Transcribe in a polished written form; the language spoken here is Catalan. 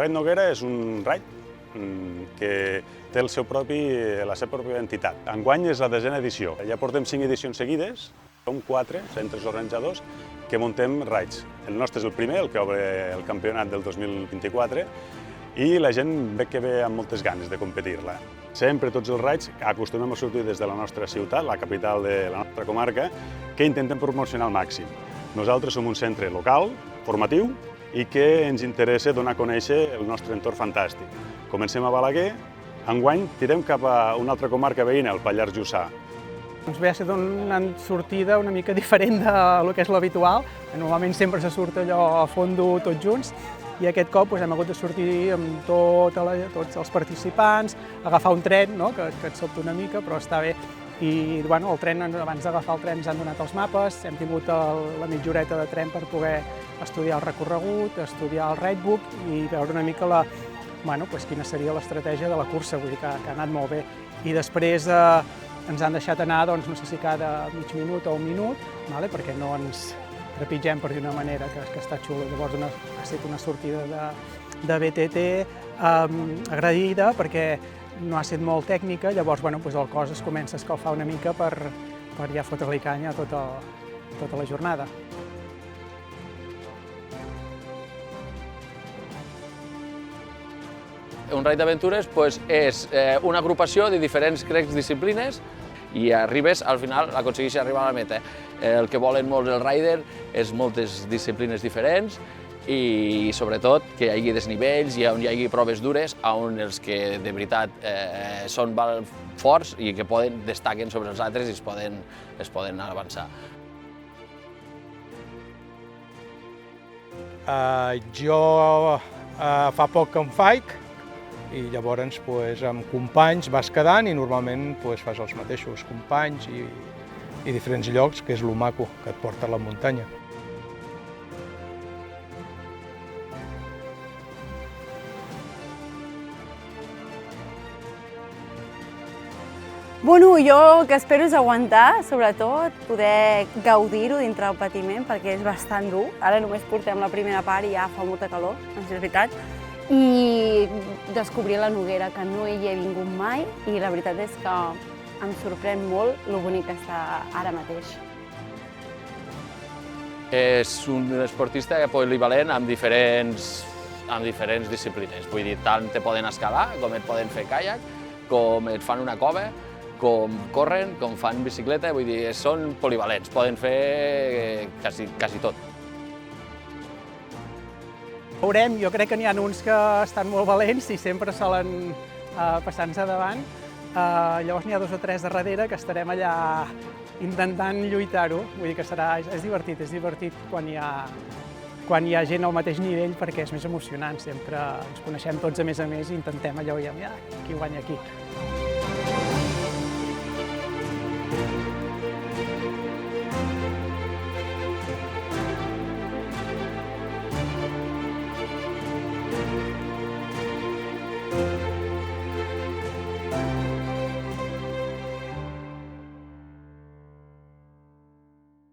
Raid Noguera és un raid que té la seva pròpia entitat. Enguany és la 10a edició. Ja portem 5 edicions seguides, som 4 centres organitzadors que muntem raids. El nostre és el primer, el que obre el campionat del 2024, i la gent ve amb moltes ganes de competir-la. Sempre tots els raids acostumem a sortir des de la nostra ciutat, la capital de la nostra comarca, que intentem promocionar al màxim. Nosaltres som un centre local, formatiu, i que ens interessa donar a conèixer el nostre entorn fantàstic. Comencem a Balaguer, enguany tirem cap a una altra comarca veïna, el Pallars Jussà. Ve a ser una sortida una mica diferent del que és l'habitual. Normalment sempre se surt allò a fondo tots junts, i aquest cop hem hagut de sortir amb tots els participants, agafar un tren, que et sobta una mica, però està bé. I el tren, abans d'agafar el tren, ens han donat els mapes, hem tingut la mitja horeta de tren per poder estudiar el recorregut, estudiar el raidbook i veure una mica quina seria l'estratègia de la cursa, vull dir que ha anat molt bé. I després ens han deixat anar, no sé si cada mig minut o un minut, perquè no ens trepitgem, per dir una manera, que està xulo. Llavors ha estat una sortida de BTT agredida perquè no ha estat molt tècnica, llavors el cos es comença a escalfar una mica per ja fotre-li canya tota la jornada. Un raid d'aventures és una agrupació de diferents disciplines i arribes, al final, aconsegueixes arribar a la meta. El que volen molts els riders és moltes disciplines diferents i, sobretot, que hi hagi desnivells i on hi hagi proves dures, on els que de veritat són forts i que destaquen sobre els altres i es poden avançar. Jo fa poc que em faig, i llavors amb companys vas quedant i normalment fas els mateixos companys i diferents llocs, que és lo maco que et porta a la muntanya. Bueno, jo el que espero és aguantar, sobretot, poder gaudir-ho dintre del patiment, perquè és bastant dur. Ara només portem la primera part i ja fa molta calor, és veritat. I descobrir la Noguera, que no hi he vingut mai, i la veritat és que em sorprèn molt lo bonic que està ara mateix. És un esportista polivalent amb diferents disciplines. Vull dir, tant te poden escalar, com et poden fer caiac, com et fan una cova, com corren, com fan bicicleta, vull dir, són polivalents, poden fer quasi tot. Veurem, jo crec que n'hi ha uns que estan molt valents i sempre solen passar-nos davant. Llavors n'hi ha 2 o 3 darrere que estarem allà intentant lluitar-ho. Vull dir que és divertit quan hi ha gent al mateix nivell perquè és més emocionant. Sempre ens coneixem tots a més i intentem allò i qui guanya aquí.